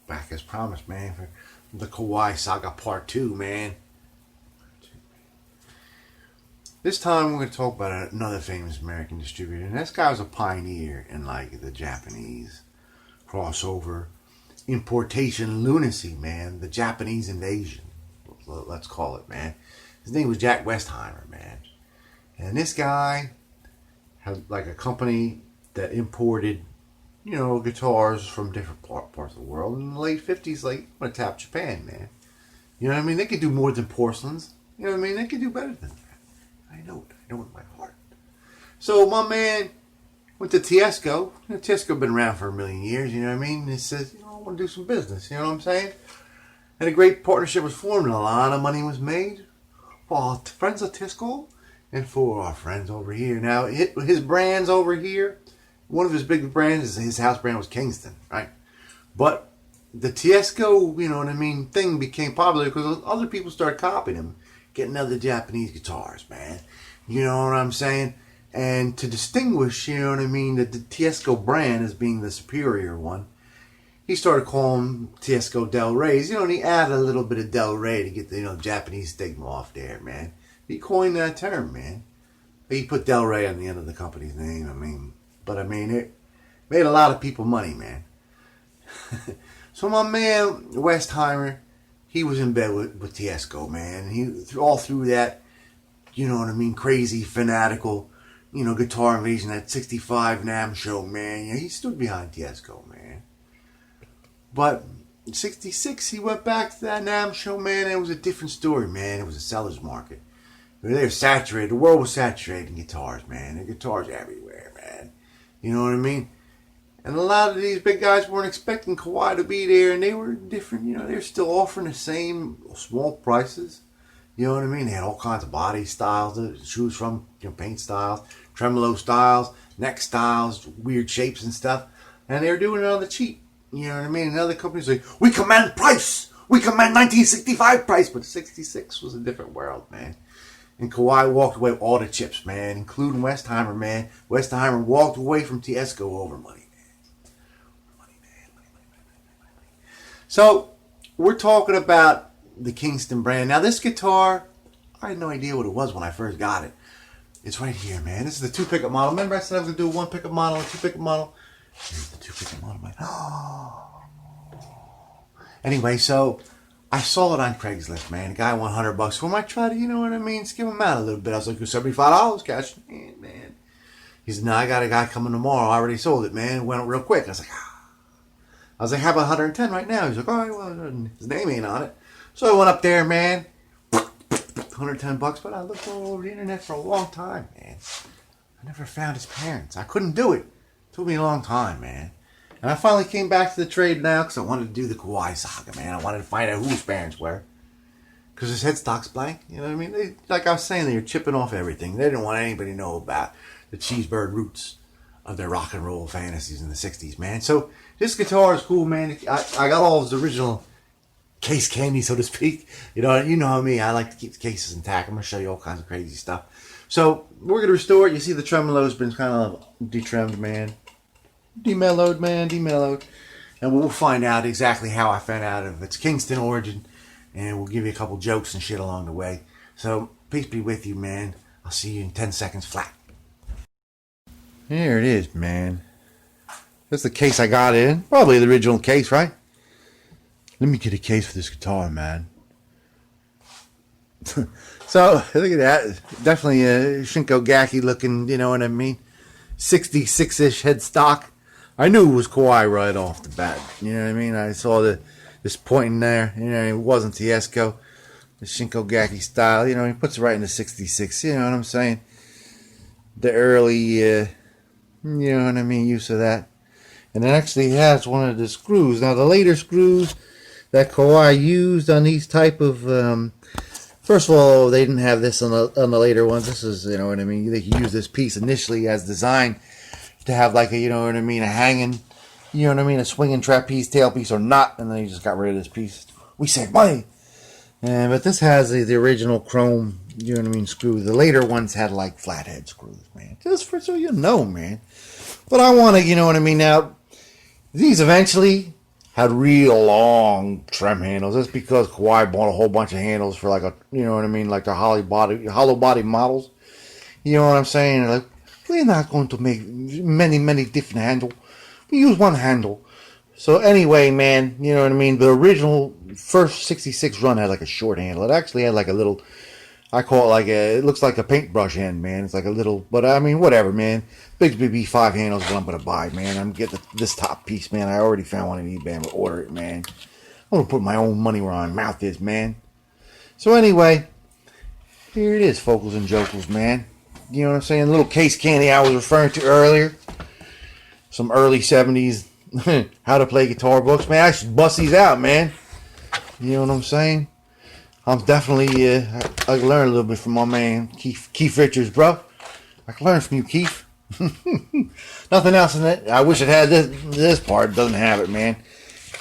back as promised, man, for the Kawai Saga Part 2, man. This time we're going to talk about another famous American distributor, and this guy was a pioneer in like the Japanese crossover importation lunacy, man. The Japanese invasion, let's call it, man. His name was Jack Westheimer, man. And this guy had like a company that imported, guitars from different parts of the world. In the late 50s, like, I'm going to tap Japan, man. You know what I mean? They could do more than porcelains. You know what I mean? They could do better than that. I know it in my heart. So my man went to Tiesco. Tiesco been around for a million years, you know what I mean? He says, I want to do some business, you know what I'm saying? And a great partnership was formed, and a lot of money was made for our friends of Tiesco and for our friends over here. Now, his brands over here, one of his big brands, his house brand was Kingston, right? But the Tiesco, you know what I mean, thing became popular because other people started copying him, getting other Japanese guitars, man. You know what I'm saying? And to distinguish, you know what I mean, the Tiesco brand as being the superior one, he started calling Tiesco Del Rey's, and he added a little bit of Del Rey to get the, Japanese stigma off there, man. He coined that term, man. He put Del Rey on the end of the company's name, it made a lot of people money, man. So my man, Westheimer, he was in bed with Tiesco, man. He all through that, crazy, fanatical, guitar invasion, that 65 NAMM show, man. He stood behind Tiesco, man. But in 66, he went back to that NAMM show, man, and it was a different story, man. It was a seller's market. They were saturated. The world was saturated in guitars, man. There were guitars everywhere, man. You know what I mean? And a lot of these big guys weren't expecting Kawai to be there, and they were different. They were still offering the same small prices. You know what I mean? They had all kinds of body styles to choose from, paint styles, tremolo styles, neck styles, weird shapes and stuff. And they were doing it on the cheap. You know what I mean? And other companies like, we command price! We command 1965 price! But 66 was a different world, man. And Kawai walked away with all the chips, man, including Westheimer, man. Westheimer walked away from Tiesco over money, man. Money. So, we're talking about the Kingston brand. Now, this guitar, I had no idea what it was when I first got it. It's right here, man. This is the 2 pickup model. Remember I said I was going to do a 1 pickup model and 2 pickup model? Here's the 2 pickup model. Anyway, so I saw it on Craigslist, man. The guy won $100. So I might try to, skim him out a little bit. I was like, $75 cash. Man. He said, no, I got a guy coming tomorrow. I already sold it, man. It went real quick. I was like, how about 110 right now? He's like, all right, well, his name ain't on it. So I went up there, man. $110, but I looked all over the internet for a long time, man. I never found his parents. I couldn't do it. It took me a long time, man. And I finally came back to the trade now because I wanted to do the Kawai saga, man. I wanted to find out who his parents were. Because his headstock's blank. You know what I mean? Like I was saying, they were chipping off everything. They didn't want anybody to know about the cheeseburger roots of their rock and roll fantasies in the 60s, man. So this guitar is cool, man. I got all his original case candy, so to speak. You know me. I like to keep the cases intact. I'm going to show you all kinds of crazy stuff. So we're going to restore it. You see the tremolo's been kind of detrimmed, man. Demellowed, man. And we'll find out exactly how I found out of its Kingston origin. And we'll give you a couple jokes and shit along the way. So peace be with you, man. I'll see you in 10 seconds flat. Here it is, man. That's the case I got in. Probably the original case, right? Let me get a case for this guitar, man. So, look at that. Definitely a Shinko Gaki looking, you know what I mean? 66-ish headstock. I knew it was Kawai right off the bat. You know what I mean? I saw this pointing there. It wasn't Tiesco. The Shinko Gaki style. He puts it right in the 66. You know what I'm saying? The early, you know what I mean, use of that. And it actually has one of the screws. Now, the later screws that Kawai used on these type of, first of all, they didn't have this on the later ones. This is, you know what I mean, they used this piece initially as designed to have like a, you know what I mean, a hanging, you know what I mean, a swinging trapeze tailpiece or not, and then you just got rid of this piece. We saved money. But this has the original chrome, you know what I mean, screw. The later ones had like flathead screws, man. Just for so you know, man. But I want to, you know what I mean, now, these eventually, had real long trem handles. That's because Kawai bought a whole bunch of handles for like a, you know what I mean, like the hollow body models. You know what I'm saying? Like, we're not going to make many different handles. We use one handle. So anyway, man, you know what I mean? The original first 66 run had like a short handle. It actually had like a little, I call it like it looks like a paintbrush end, man. It's like a little, but I mean, whatever, man. Bigsby B5 handles what I'm going to buy, man. I'm getting this top piece, man. I already found one in eBay. I'm going to order it, man. I'm going to put my own money where my mouth is, man. So anyway, here it is, Focals and Jokels, man. You know what I'm saying? Little case candy I was referring to earlier. Some early 70s how to play guitar books, man. I should bust these out, man. You know what I'm saying? I'm definitely, I can learn a little bit from my man, Keith Richards, bro. I can learn from you, Keith. Nothing else in it. I wish it had this part. It doesn't have it, man.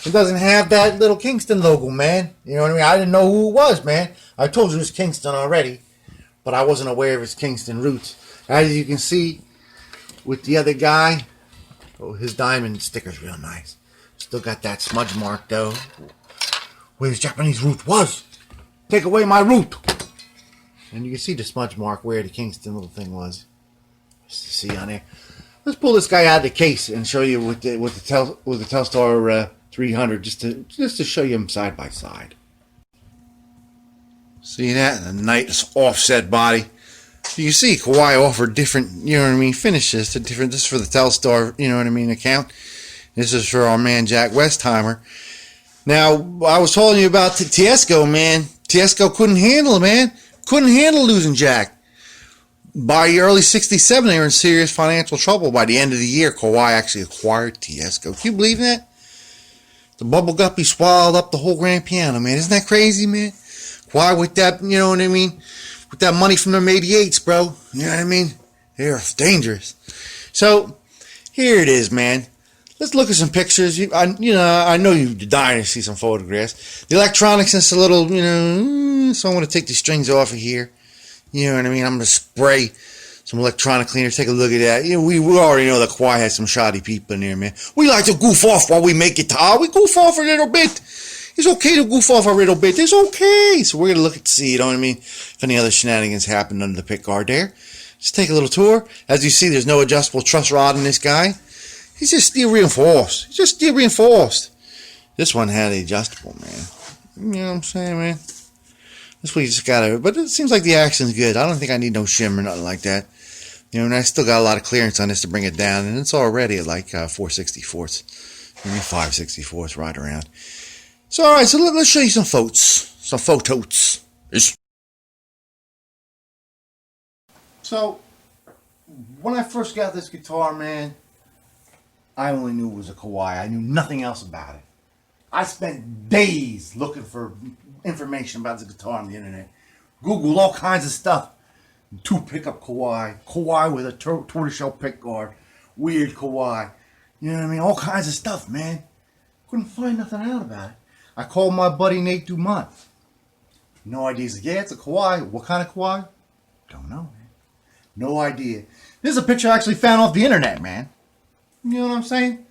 It doesn't have that little Kingston logo, man. You know what I mean? I didn't know who it was, man. I told you it was Kingston already, but I wasn't aware of his Kingston roots. As you can see with the other guy, oh, his diamond sticker's real nice. Still got that smudge mark, though, where his Japanese root was. Take away my root. And you can see the smudge mark where the Kingston little thing was. Just to see on there. Let's pull this guy out of the case and show you with the Telstar 300, just to show you them side by side. See that? A nice offset body. You see, Kawai offered different, you know what I mean, finishes to different. This is for the Telstar, you know what I mean, account. This is for our man Jack Westheimer. Now, I was telling you about Tiesco, man. Tiesco couldn't handle it, man. Couldn't handle losing Jack. By early '67, they were in serious financial trouble. By the end of the year, Kawai actually acquired Tiesco. Can you believe that? The bubble guppy swallowed up the whole grand piano, man. Isn't that crazy, man? Kawhi with that, you know what I mean? With that money from them 88s, bro. You know what I mean? They're dangerous. So, here it is, man. Let's look at some pictures. I know you're dying to see some photographs. The electronics is a little, so I'm going to take the strings off of here. You know what I mean? I'm going to spray some electronic cleaner. Take a look at that. You know, we already know that Kawhi has some shoddy people in there, man. We like to goof off while we make guitar. We goof off a little bit. It's okay to goof off a little bit. It's okay. So we're going to look and see, you know what I mean, if any other shenanigans happened under the pick guard there. Just take a little tour. As you see, there's no adjustable truss rod in this guy. He's just steel reinforced. He's just steel reinforced. This one had adjustable, man. You know what I'm saying, man? This one you just got to, but it seems like the action's good. I don't think I need no shim or nothing like that. You know, and I still got a lot of clearance on this to bring it down, and it's already at like 4/64, maybe 5/64 right around. So, all right, so let's show you some photos. So, when I first got this guitar, man, I only knew it was a Kawai. I knew nothing else about it. I spent days looking for information about the guitar on the internet. Googled all kinds of stuff. Two pickup Kawai with a tortoiseshell pick guard, weird Kawai. You know what I mean? All kinds of stuff, man. Couldn't find nothing out about it. I called my buddy Nate Dumont. No idea. He's like, yeah, it's a Kawai. What kind of Kawai? Don't know, man. No idea. This is a picture I actually found off the internet, man. You know what I'm saying?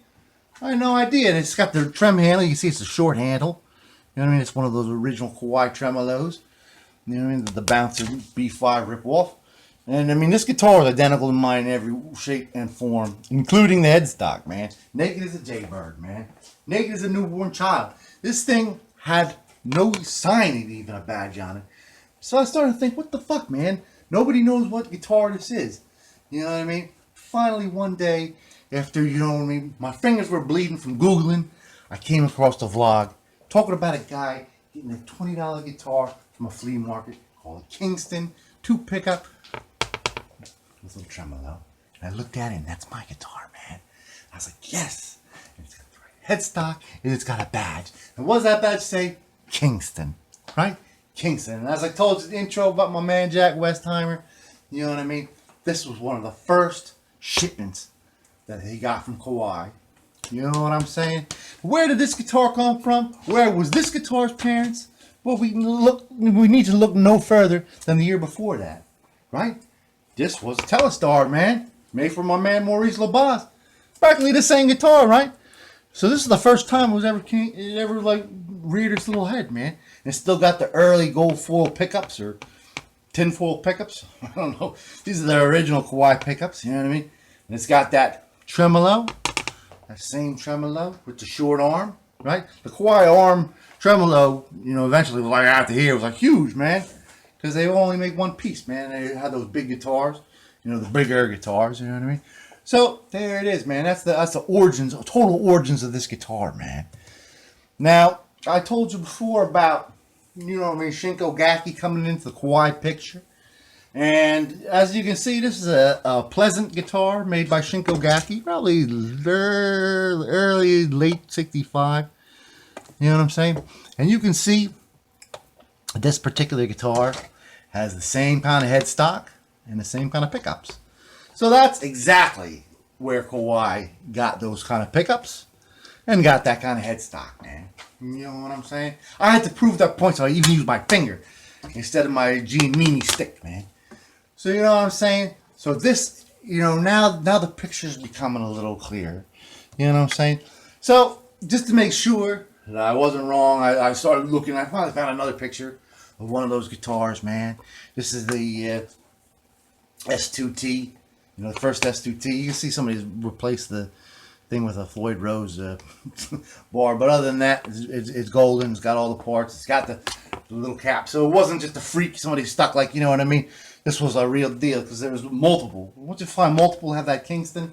I had no idea. And it's got the trem handle. You can see it's a short handle. You know what I mean? It's one of those original Kawai tremolos. You know what I mean? The bouncer B5 rip-off. And I mean, this guitar is identical to mine in every shape and form, including the headstock, man. Naked as a jaybird, man. Naked as a newborn child. This thing had no sign of even a badge on it. So I started to think, what the fuck, man? Nobody knows what guitar this is. You know what I mean? Finally, one day, after, you know what I mean, my fingers were bleeding from Googling, I came across a vlog talking about a guy getting a $20 guitar from a flea market called a Kingston 2 pickup with a little tremolo. And I looked at it, and that's my guitar, man. I was like, yes. And it's got the right headstock, and it's got a badge. And what does that badge say? Kingston, right? Kingston. And as I told you the intro about my man Jack Westheimer, you know what I mean? This was one of the first shipments that he got from Kawai. You know what I'm saying? Where did this guitar come from? Where was this guitar's parents? Well, we need to look no further than the year before that, right? This was a Telstar, man, made for my man Maurice LaBaz. Practically the same guitar, right? So this is the first time it ever like reared its little head, man. And it's still got the early gold foil pickups or tinfoil pickups. I don't know. These are the original Kawai pickups. You know what I mean? And it's got that tremolo, that same tremolo with the short arm, right? The Kawai arm tremolo, you know, eventually was like after here, it was like huge, man, because they only make one piece, man. They had those big guitars, you know, the bigger guitars. You know what I mean? So there it is, man. That's the origins, total origins of this guitar, man. Now I told you before about, you know what I mean, Shinko Gaki coming into the Kawai picture. And as you can see, this is a pleasant guitar made by Shinko Gaki, probably early, late 65. You know what I'm saying? And you can see this particular guitar has the same kind of headstock and the same kind of pickups. So that's exactly where Kawai got those kind of pickups and got that kind of headstock, man. You know what I'm saying? I had to prove that point, so I even used my finger instead of my Giannini stick, man. So you know what I'm saying? So this, you know, now the picture's becoming a little clearer. You know what I'm saying? So just to make sure that I wasn't wrong, I started looking. I finally found another picture of one of those guitars, man. This is the S2T. You know, the first S2T. You can see somebody's replaced the thing with a Floyd Rose bar, but other than that, it's golden. It's got all the parts. It's got the little cap. So it wasn't just a freak somebody stuck, like, you know what I mean? This was a real deal because there was multiple. Once you find multiple have that Kingston,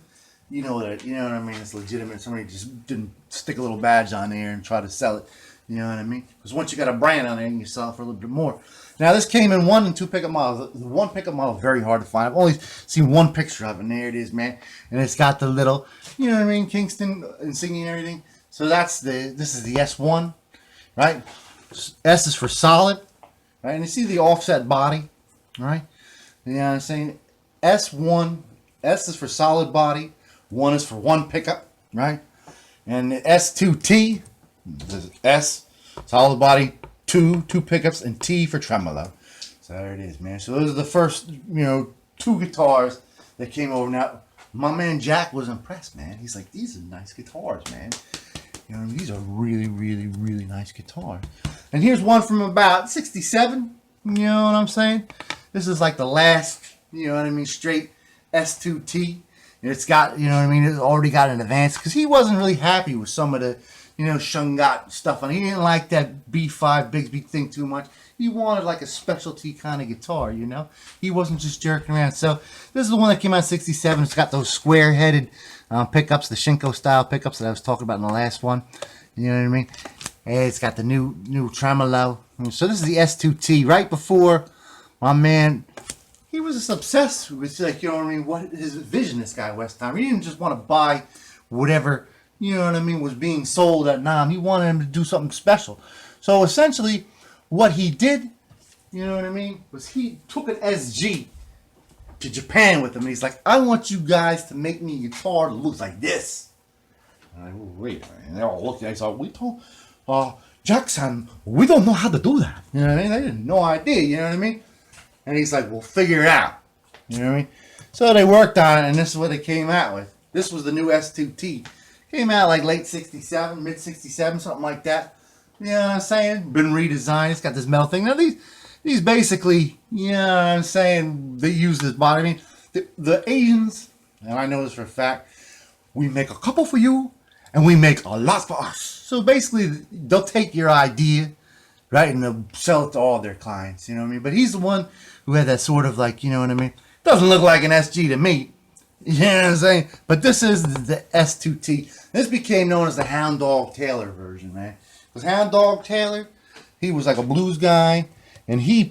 you know that, you know what I mean, it's legitimate. Somebody just didn't stick a little badge on there and try to sell it. You know what I mean? Because once you got a brand on there, you can sell it for a little bit more. Now this came in 1 and 2 pickup models. The 1 pickup model is very hard to find. I've only seen one picture of it, and there it is, man. And it's got the little, you know what I mean, Kingston insignia and everything. So this is the S1, right? S is for solid, right? And you see the offset body, right? You know what I'm saying? S1, S is for solid body, 1 is for 1 pickup, right? And the S2T, the S, solid body, 2 pickups, and T for tremolo. So there it is, man. So those are the first, you know, 2 guitars that came over. Now, my man Jack was impressed, man. He's like, these are nice guitars, man. You know, these are really, really, really nice guitars. And here's one from about 67. You know what I'm saying? This is like the last, you know what I mean, straight S2T. It's got, you know what I mean, it's already got an advance because he wasn't really happy with some of the, you know, Shungat stuff on it. He didn't like that B5 Bigsby thing too much. He wanted like a specialty kind of guitar, you know. He wasn't just jerking around. So this is the one that came out in 67. It's got those square-headed pickups, the Shinko style pickups that I was talking about in the last one. You know what I mean? And it's got the new tremolo. So this is the S2T right before my man. He was just obsessed with, like, you know what I mean, what his vision, this guy Westheimer. He didn't just want to buy whatever, you know what I mean, was being sold at NAMM. He wanted him to do something special. So essentially what he did, you know what I mean, was he took an SG to Japan with him, and he's like, I want you guys to make me a guitar that looks like this. And I go, wait a minute. And they all looked at me, we told Jackson, we don't know how to do that. You know what I mean? They had no idea, you know what I mean? And he's like, we'll figure it out. You know what I mean? So they worked on it, and this is what they came out with. This was the new S2T. Came out like late 67, mid 67, something like that. You know what I'm saying? Been redesigned. It's got this metal thing. Now these basically, you know what I'm saying, they use this body. I mean, the Asians, and I know this for a fact, we make a couple for you, and we make a lot for us. So basically, they'll take your idea, right, and they'll sell it to all their clients, you know what I mean? But he's the one who had that sort of, like, you know what I mean? Doesn't look like an SG to me. You know what I'm saying? But this is the S2T. This became known as the Hound Dog Taylor version, man. Because Hound Dog Taylor, he was like a blues guy, and he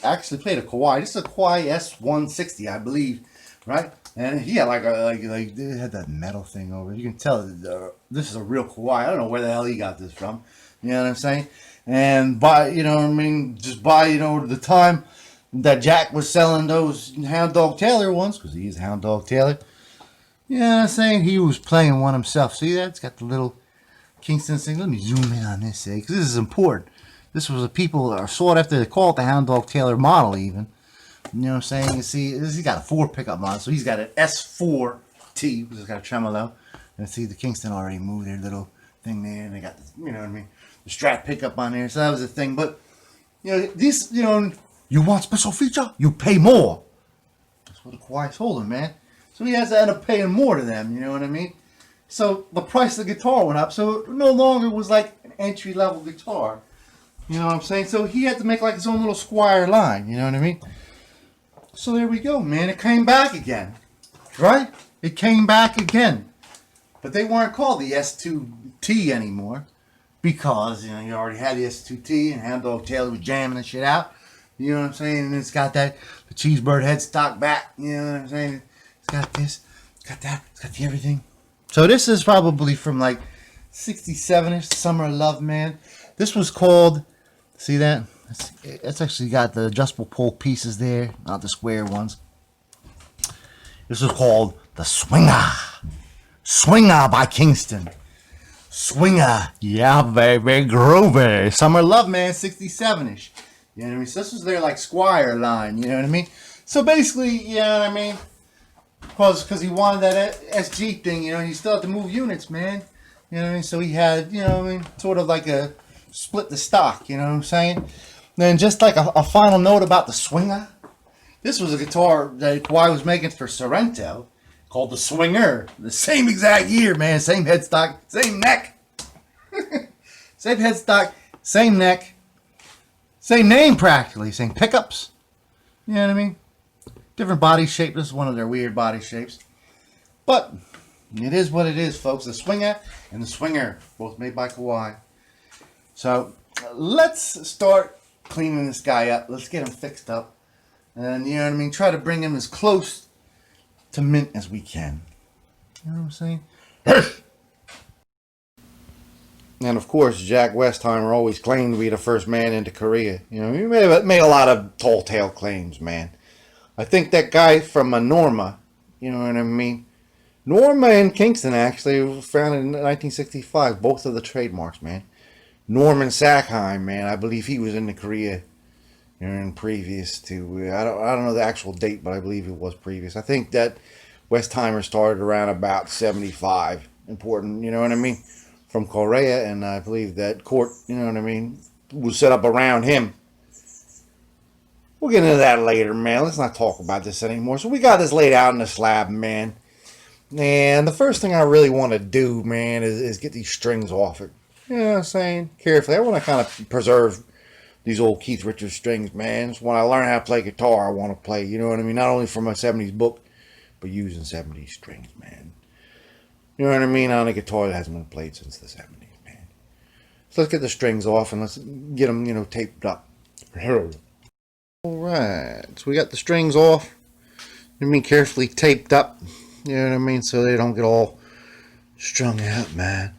actually played a Kawai. This is a Kawai S160, I believe, right? And he had like they had that metal thing over it. You can tell this is a real Kawai. I don't know where the hell he got this from. You know what I'm saying? And you know what I mean, just by, you know, the time that Jack was selling those Hound Dog Taylor ones, because he is Hound Dog Taylor, you know what I'm saying, he was playing one himself. See that? It's got the little Kingston thing. Let me zoom in on this, because this is important. This was people are sought after. They call it the Hound Dog Taylor model, even. You know what I'm saying? You see, he's got a 4 pickup model, so he's got an S4T, which has got a tremolo. And see the Kingston already moved their little thing there, and they got the, you know what I mean, the strap pickup on there. So that was the thing. But you know, these, you know, you want special feature, you pay more. That's what the Kawai told him, man. So he has to end up paying more to them. You know what I mean? So the price of the guitar went up. So it no longer was like an entry level guitar. You know what I'm saying? So he had to make like his own little Squire line. You know what I mean? So there we go, man. It came back again, right? It came back again. But they weren't called the S2T anymore because, you know, you already had the S2T and Handel Taylor was jamming the shit out. You know what I'm saying? And it's got that, the Cheesebird headstock back. You know what I'm saying? It's got this, it's got that, it's got the everything. So this is probably from like 67-ish, Summer of Love, man. This was called, see that? It's actually got the adjustable pole pieces there, not the square ones. This is called the Swinger. Swinger by Kingston. Swinger. Yeah, baby. Groovy. Summer Love, man. 67-ish. You know what I mean? So this was their, like, Squire line. You know what I mean? So basically, you know what I mean? Because he wanted that SG thing, you know, and he still had to move units, man. You know what I mean? So he had, you know what I mean, sort of like a split the stock, you know what I'm saying? And then just like a final note about the Swinger. This was a guitar that Kawai was making for Sorrento, called the Swinger. The same exact year, man. Same headstock, same neck. Same headstock, same neck. Same name practically. Same pickups. You know what I mean? Different body shape. This is one of their weird body shapes. But it is what it is, folks. The Swinger and the Swinger, both made by Kawai. So let's start cleaning this guy up. Let's get him fixed up. And, you know what I mean? Try to bring him as close to mint as we can. You know what I'm saying? And of course, Jack Westheimer always claimed to be the first man into Korea. You know, he made a lot of tall tale claims, man. I think that guy from Norma, you know what I mean? Norma and Kingston actually were founded in 1965, both of the trademarks, man. Norman Sackheim, man, I believe he was into Korea. And previous to, I don't know the actual date, but I believe it was previous. I think that Westheimer started around about 75. Important, you know what I mean? From Korea, and I believe that court, you know what I mean, was set up around him. We'll get into that later, man. Let's not talk about this anymore. So we got this laid out in the slab, man. And the first thing I really want to do, man, is get these strings off it. You know what I'm saying? Carefully. I want to kind of preserve these old Keith Richards strings, man. So when I learn how to play guitar, I want to play, you know what I mean? Not only from a 70s book, but using 70s strings, man. You know what I mean? On a guitar that hasn't been played since the 70s, man. So let's get the strings off and let's get them, you know, taped up. Alright, so we got the strings off. I mean, carefully taped up. You know what I mean? So they don't get all strung out, man.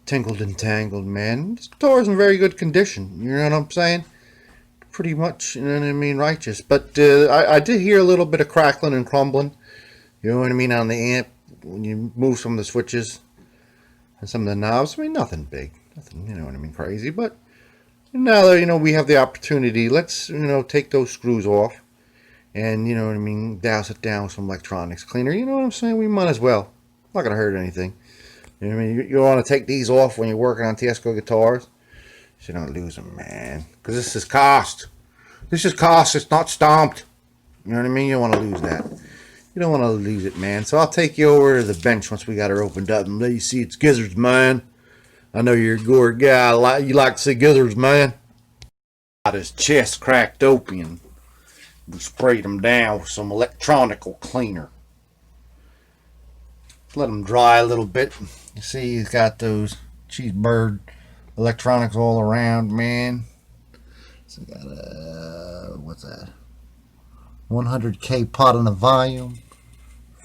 Tingled and tangled, man. This guitar is in very good condition. You know what I'm saying? Pretty much, you know what I mean, righteous. But I did hear a little bit of crackling and crumbling. You know what I mean, on the amp. When you move some of the switches and some of the knobs. I mean, nothing big. Nothing, you know what I mean, crazy. But now that, you know, we have the opportunity, let's, you know, take those screws off. And, you know what I mean, douse it down with some electronics cleaner. You know what I'm saying? We might as well. Not going to hurt anything. You know what I mean? You want to take these off when you're working on Tiesco guitars, so you don't lose them, man. Because this is cost. This is cost. It's not stomped. You know what I mean? You don't want to lose that. You don't want to lose it, man. So I'll take you over to the bench once we got her opened up and let you see its gizzards, man. I know you're a good guy. You like to see gizzards, man. Got his chest cracked open. We sprayed him down with some electronical cleaner. Let him dry a little bit. You see, he's got those Cheesebird electronics all around, man. So we got a, what's that? 100K pot on the volume,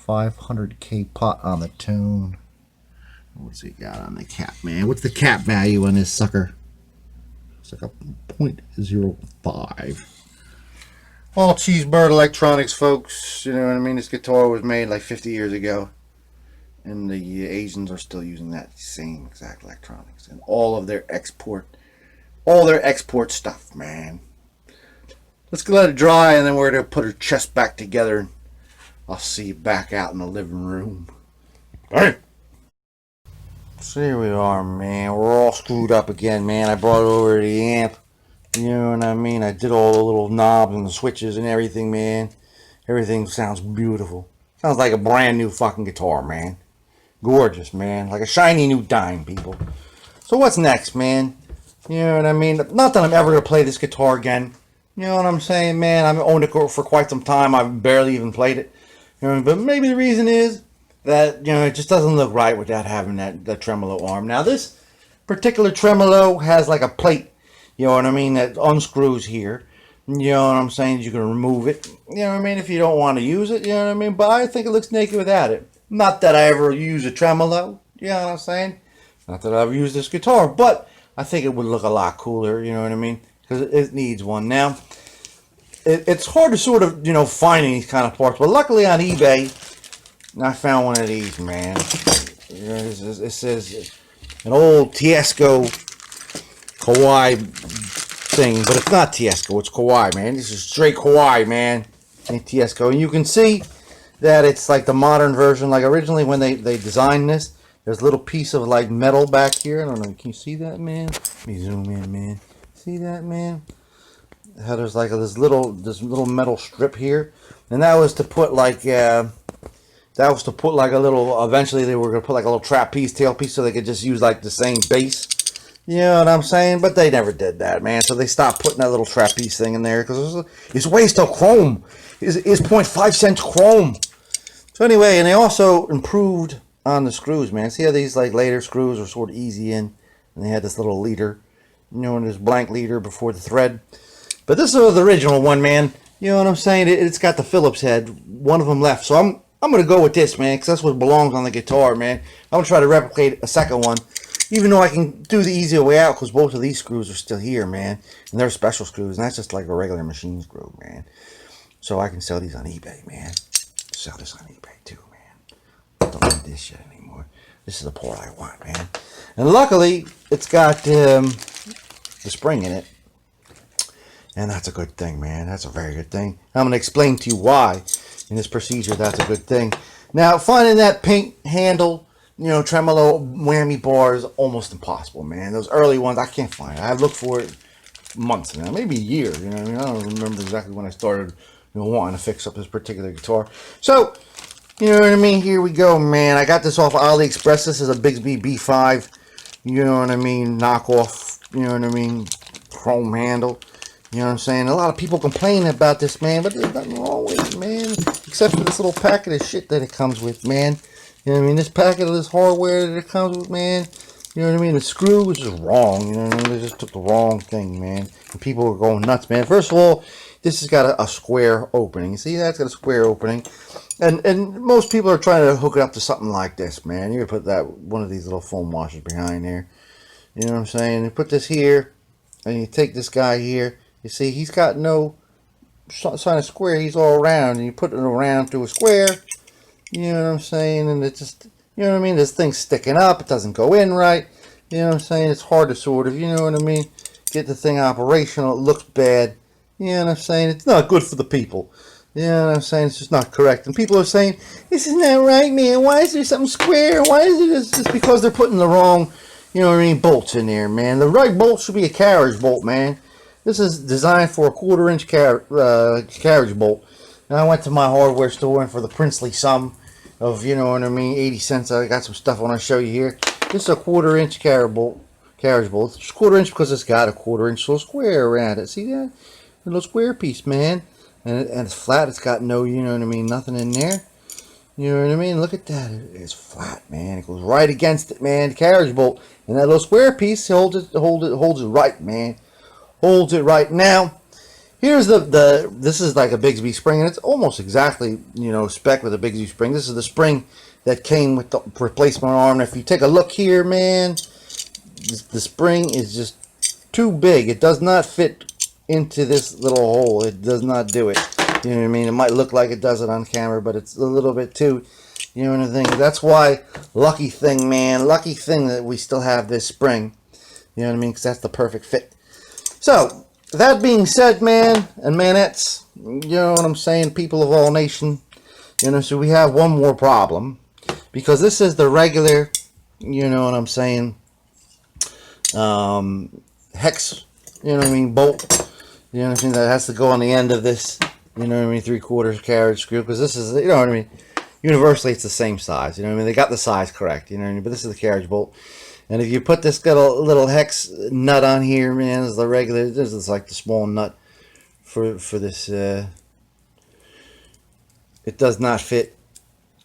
500K pot on the tone. What's he got on the cap, man? What's the cap value on this sucker? It's like a 0.05. All Cheesebird electronics, folks. You know what I mean? This guitar was made like 50 years ago. And the Asians are still using that same exact electronics. And all their export stuff, man. Let's let it dry, and then we're going to put her chest back together. I'll see you back out in the living room. All right. So here we are, man. We're all screwed up again, man. I brought over the amp. You know what I mean? I did all the little knobs and the switches and everything, man. Everything sounds beautiful. Sounds like a brand new fucking guitar, man. Gorgeous, man. Like a shiny new dime, people. So what's next, man? You know what I mean? Not that I'm ever going to play this guitar again. You know what I'm saying, man? I've owned it for quite some time. I've barely even played it. You know, but maybe the reason is that, you know, it just doesn't look right without having that tremolo arm. Now, this particular tremolo has like a plate, you know what I mean, that unscrews here. You know what I'm saying? You can remove it, you know what I mean, if you don't want to use it, you know what I mean? But I think it looks naked without it. Not that I ever use a tremolo, you know what I'm saying? Not that I've used this guitar, but I think it would look a lot cooler, you know what I mean? Because it needs one. Now, it's hard to sort of, you know, find these kind of parts, but luckily on eBay, I found one of these, man. It says an old Tiesco Kawai thing, but it's not Tiesco, it's Kawai, man. This is straight Kawai, man. Ain't Tiesco. And you can see that it's like the modern version. Like originally when they designed this, there's a little piece of like metal back here. I don't know, can you see that, man? Let me zoom in, man. See that, man? How there's like this little metal strip here, and that was to put like a little. Eventually, they were gonna put like a little trapeze tailpiece, so they could just use like the same bass. You know what I'm saying? But they never did that, man. So they stopped putting that little trapeze thing in there because it's waste of chrome. It's 0.5 cents chrome. So anyway, and they also improved on the screws, man. See how these like later screws are sort of easy in, and they had this little leader, you know, and this blank leader before the thread. But this is the original one, man. You know what I'm saying? It's got the Phillips head. One of them left. So I'm going to go with this, man, because that's what belongs on the guitar, man. I'm going to try to replicate a second one, even though I can do the easier way out, because both of these screws are still here, man. And they're special screws, and that's just like a regular machine screw, man. So I can sell these on eBay, man. Sell this on eBay, too, man. I don't need this shit anymore. This is the part I want, man. And luckily, it's got the spring in it. And that's a good thing, man. That's a very good thing. I'm going to explain to you why in this procedure that's a good thing. Now, finding that pink handle, you know, tremolo whammy bar is almost impossible, man. Those early ones, I can't find it. I've looked for it months now, maybe a year. You know what I mean? I don't remember exactly when I started, you know, wanting to fix up this particular guitar. So, you know what I mean? Here we go, man. I got this off of AliExpress. This is a Bigsby B5, you know what I mean, knockoff, you know what I mean, chrome handle. You know what I'm saying? A lot of people complain about this, man, but there's nothing wrong with it, man. Except for this little packet of shit that it comes with, man. You know what I mean? This packet of this hardware that it comes with, man. You know what I mean? The screw was just wrong. You know what I mean? They just took the wrong thing, man. And people were going nuts, man. First of all, this has got a square opening. You see that? It's got a square opening. And most people are trying to hook it up to something like this, man. You're going to put one of these little foam washers behind there. You know what I'm saying? You put this here, and you take this guy here. You see, he's got no sign of square. He's all round, and you put it around to a square. You know what I'm saying? And it just, you know what I mean? This thing's sticking up. It doesn't go in right. You know what I'm saying? It's hard to sort of, you know what I mean, get the thing operational. It looks bad. You know what I'm saying? It's not good for the people. You know what I'm saying? It's just not correct. And people are saying, this is not right, man. Why is there something square? Why is it this? It's because they're putting the wrong, you know what I mean, bolts in there, man. The right bolt should be a carriage bolt, man. This is designed for a 1/4 inch carriage bolt. And I went to my hardware store, and for the princely sum of, you know what I mean, 80 cents, I got some stuff I want to show you here. This is a 1/4 inch carriage bolt. It's 1/4 inch because it's got a 1/4 inch little square around it. See that? A little square piece, man. And it's flat. It's got no, you know what I mean, nothing in there. You know what I mean? Look at that. It's flat, man. It goes right against it, man. The carriage bolt. And that little square piece holds it right, man. Holds it right. Now, here's this is like a Bigsby spring, and it's almost exactly, you know, spec with a Bigsby spring. This is the spring that came with the replacement arm. And if you take a look here, man, the spring is just too big. It does not fit into this little hole. It does not do it. You know what I mean? It might look like it does it on camera, but it's a little bit too, you know what I mean? That's why, lucky thing, man, lucky thing that we still have this spring. You know what I mean? Because that's the perfect fit. So, that being said, man, and manettes, you know what I'm saying, people of all nation, you know, so we have one more problem, because this is the regular You know what I'm saying? Hex, you know what I mean, bolt, you know what I mean, that has to go on the end of this, you know what I mean, 3/4 carriage screw, because this is, you know what I mean, universally it's the same size, you know what I mean, they got the size correct, you know what I mean, but this is the carriage bolt. And if you put this little hex nut on here, man, this is the regular, this is like the small nut for this, it does not fit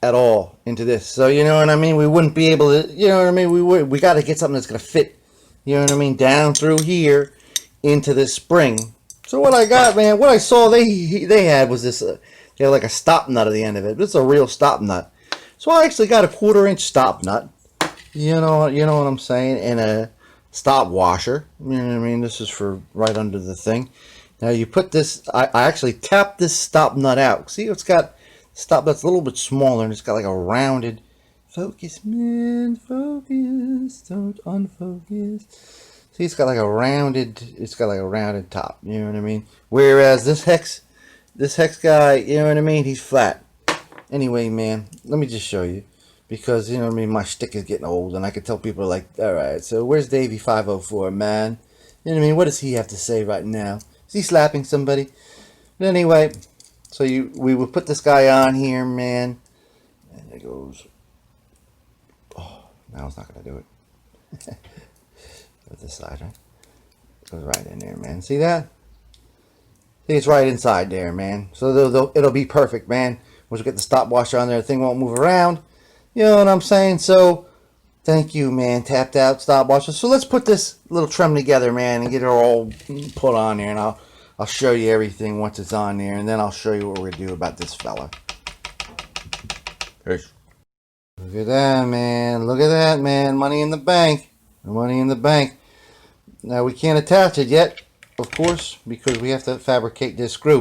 at all into this. So you know what I mean, we wouldn't be able to, you know what I mean, we got to get something that's going to fit, you know what I mean, down through here into this spring. So what I got, man, what I saw they had was this, they had like a stop nut at the end of it. This is a real stop nut. So I actually got a 1/4 inch stop nut, you know what I'm saying, and a stop washer. You know what I mean, this is for right under the thing. Now you put this, I actually tapped this stop nut out. See, it's got stop nut's a little bit smaller, and it's got like a rounded, focus, man, focus, don't unfocus. See, it's got like a rounded, top, you know what I mean? Whereas this hex guy, you know what I mean, he's flat. Anyway, man, let me just show you, because, you know what I mean, my shtick is getting old, and I can tell people like, alright, so where's Davey 504, man? You know what I mean, what does he have to say right now? Is he slapping somebody? But anyway, so we would put this guy on here, man, and it goes, oh, now it's not going to do it. With this side, right? It goes right in there, man. See that? See, it's right inside there, man. So it'll be perfect, man. Once we get the stop washer on there, the thing won't move around. You know what I'm saying? So, thank you, man. Tapped out stop washer. So let's put this little trim together, man, and get it all put on there, and I'll show you everything once it's on there, and then I'll show you what we're gonna do about this fella. Peace. Look at that, man. Look at that, man. Money in the bank. Money in the bank. Now we can't attach it yet, of course, because we have to fabricate this screw.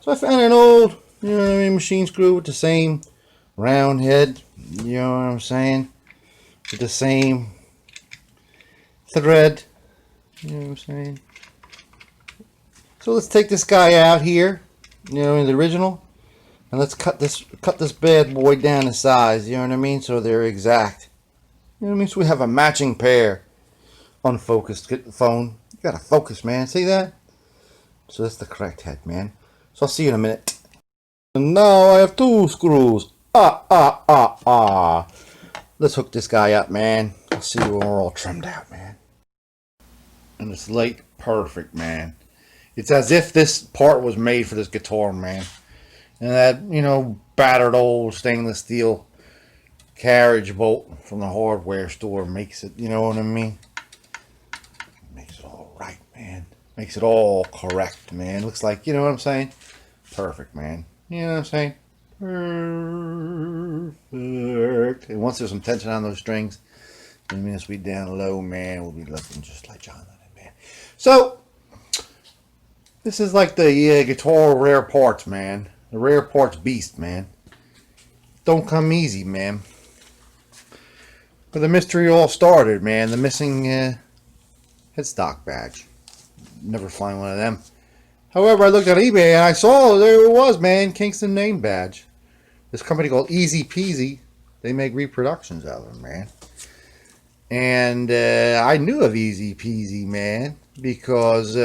So I found an old, you know what I mean, machine screw with the same round head, you know what I'm saying, with the same thread, you know what I'm saying. So let's take this guy out here, you know, in the original, and let's cut this bad boy down to size, you know what I mean, so they're exact. You know what I mean? So we have a matching pair. Unfocused phone. You gotta focus, man. See that? So that's the correct head, man. So I'll see you in a minute. And now I have 2 screws. Let's hook this guy up, man. I'll see you when we're all trimmed out, man. And it's like perfect, man. It's as if this part was made for this guitar, man. And that, you know, battered old stainless steel carriage bolt from the hardware store makes it, you know what I mean? Makes it all right, man. Makes it all correct, man. Looks like, you know what I'm saying? Perfect, man. You know what I'm saying? Perfect. And once there's some tension on those strings, I mean, as we down low, man, we'll be looking just like John Lennon, man. So, this is like the guitar rare parts, man. The rare parts beast, man. Don't come easy, man. But the mystery all started, man. The missing headstock badge. Never find one of them. However, I looked on eBay and I saw there it was, man. Kingston name badge. This company called Easy Peasy. They make reproductions out of them, man. And I knew of Easy Peasy, man, because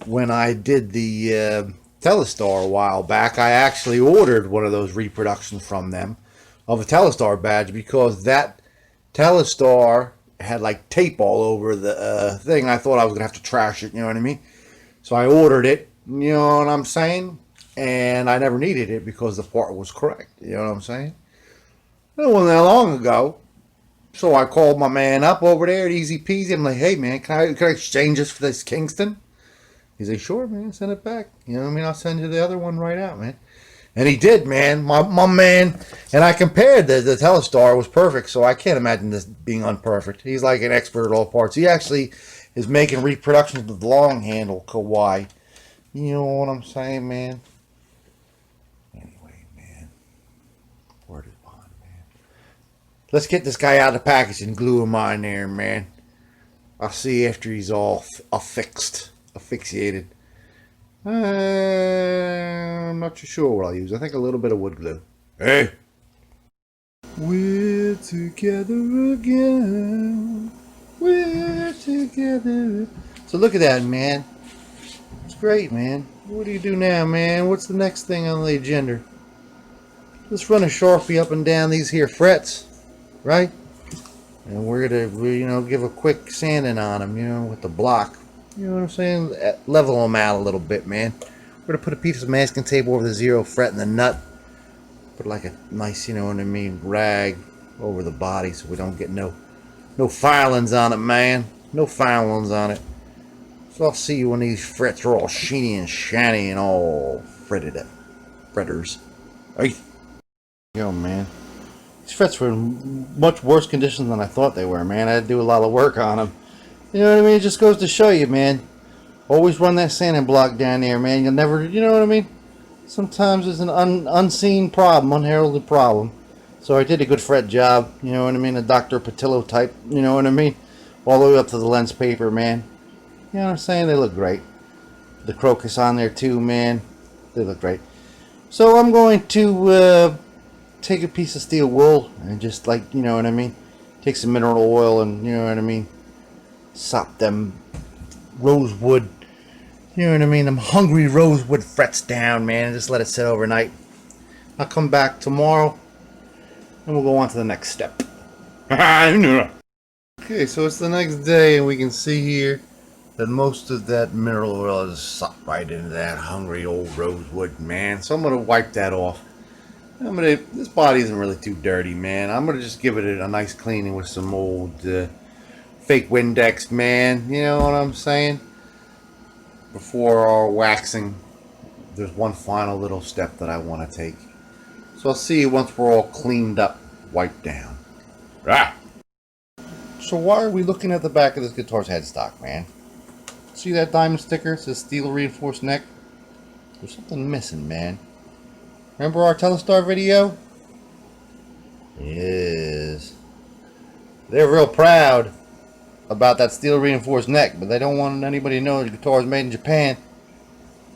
when I did the Telestar a while back, I actually ordered one of those reproductions from them of a Telestar badge, because that Telestar had like tape all over the thing. I thought I was gonna have to trash it, you know what I mean? So I ordered it, you know what I'm saying? And I never needed it because the part was correct, you know what I'm saying? It wasn't that long ago. So I called my man up over there at Easy Peasy. I'm like, hey man, can I exchange this for this Kingston? He's like, sure man, send it back. You know what I mean? I'll send you the other one right out, man. And he did, man. My man. And I compared the Telestar was perfect, so I can't imagine this being unperfect. He's like an expert at all parts. He actually is making reproductions of the long handle Kawai. You know what I'm saying, man? Anyway, man. Word is bond, man. Let's get this guy out of the package and glue him on there, man. I'll see after he's all asphyxiated. I'm not too sure what I'll use. I think a little bit of wood glue. Hey! We're together again. We're together. So look at that, man. It's great, man. What do you do now, man? What's the next thing on the agenda? Let's run a Sharpie up and down these here frets, right? And we're gonna, give a quick sanding on them, with the block. You know what I'm saying? Level them out a little bit, man. We're gonna put a piece of masking tape over the 0 fret and the nut. Put like a nice, rag over the body so we don't get no filings on it, man. No filings on it. So I'll see you when these frets are all sheeny and shiny and all fretted up. Fretters. Hey. Yo, man. These frets were in much worse condition than I thought they were, man. I had to do a lot of work on them. You know what I mean? It just goes to show you, man. Always run that sanding block down there, man. You'll never, you know what I mean? Sometimes it's an unseen problem, unheralded problem. So I did a good fret job, you know what I mean? A Dr. Patillo type, you know what I mean? All the way up to the lens paper, man. You know what I'm saying? They look great. The crocus on there too, man. They look great. So I'm going to take a piece of steel wool and just you know what I mean? Take some mineral oil and, you know what I mean? Sop them rosewood, you know what I mean? Them hungry rosewood frets down, man. And just let it sit overnight. I'll come back tomorrow and we'll go on to the next step. Okay, so it's the next day and we can see here that most of that mineral oil is sucked right into that hungry old rosewood, man. So I'm going to wipe that off. This body isn't really too dirty, man. I'm going to just give it a nice cleaning with some old fake Windex, man. You know what I'm saying? Before our waxing, there's one final little step that I want to take. So I'll see you once we're all cleaned up, wiped down. Ah. So why are we looking at the back of this guitar's headstock, man? See that diamond sticker? It says steel reinforced neck. There's something missing, man. Remember our Telestar video? Yes. They're real proud about that steel reinforced neck, but they don't want anybody to know the guitar is made in Japan.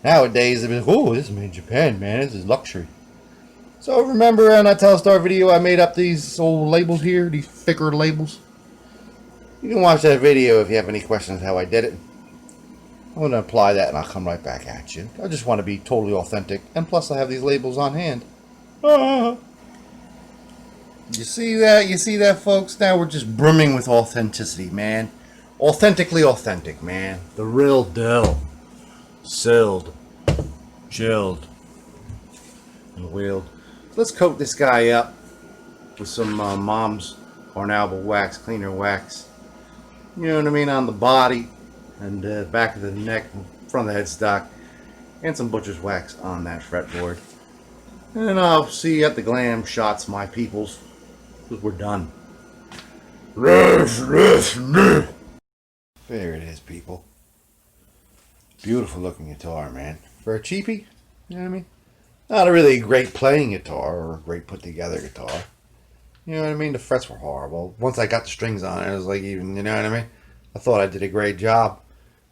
Nowadays, they're like, oh, this is made in Japan, man. This is luxury. So remember on that Telestar video, I made up these old labels here, these thicker labels. You can watch that video if you have any questions how I did it. I'm going to apply that and I'll come right back at you. I just want to be totally authentic. And plus I have these labels on hand. Ah. You see that? You see that, folks? Now we're just brimming with authenticity, man. Authentically authentic, man. The real deal. Silled. Chilled. And wheeled. Let's coat this guy up with some Mom's Hornalba wax, cleaner wax. You know what I mean? On the body and back of the neck, front of the headstock, and some butcher's wax on that fretboard. And I'll see you at the glam shots, my peoples, because we're done. There it is, people. Beautiful looking guitar, man. For a cheapie, you know what I mean? Not a really great playing guitar or a great put together guitar. You know what I mean? The frets were horrible. Once I got the strings on it, it was like even, you know what I mean? I thought I did a great job.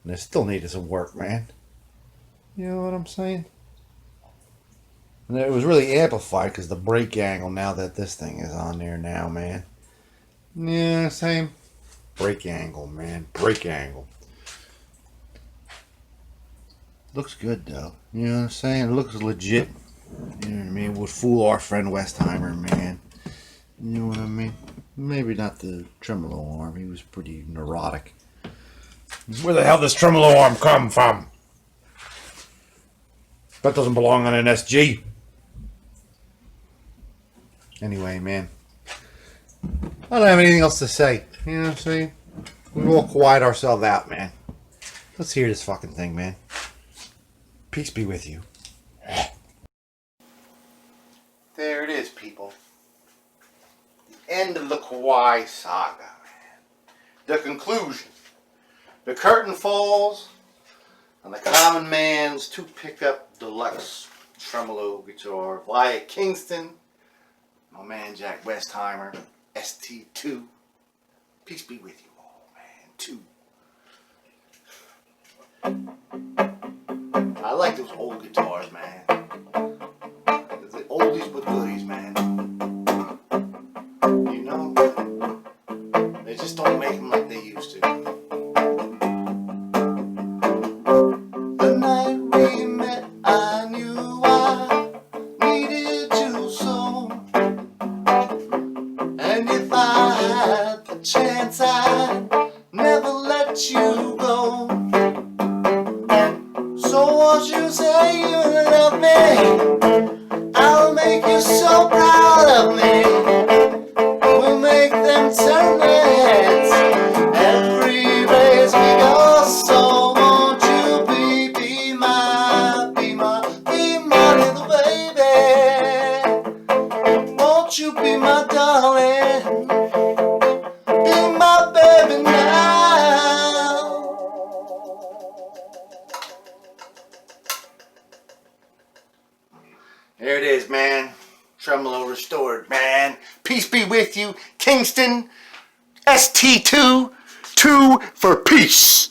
And it still needed some work, man. You know what I'm saying? And it was really amplified because the break angle now that this thing is on there now, man. Yeah, same. Break angle, man. Break angle. Looks good, though. You know what I'm saying? It looks legit. You know what I mean? Would fool our friend Westheimer, man. You know what I mean? Maybe not the tremolo arm. He was pretty neurotic. Where the hell does tremolo arm come from? That doesn't belong on an SG. Anyway, man. I don't have anything else to say. You know what I'm saying? We all quiet ourselves out, man. Let's hear this fucking thing, man. Peace be with you. There it is, people. The end of the Kawai saga, man. The conclusion. The curtain falls on the common man's 2-pickup deluxe tremolo guitar via Kingston. My man Jack Westheimer, ST2. Peace be with you all, man. I like those old guitars, man. The oldies but goodies, man. don't make them like they used to. The night we met, I knew I needed you so. And if I had the chance, I'd never let you go. So won't you say you love me? I'll make you so proud of me. We'll make them turn their heads every place we go. So won't you be my little baby? Won't you be my darling? Be my baby now. There it is, man. Tremolo restored, man. Peace be with you. Kingston, S2T, 2 for peace.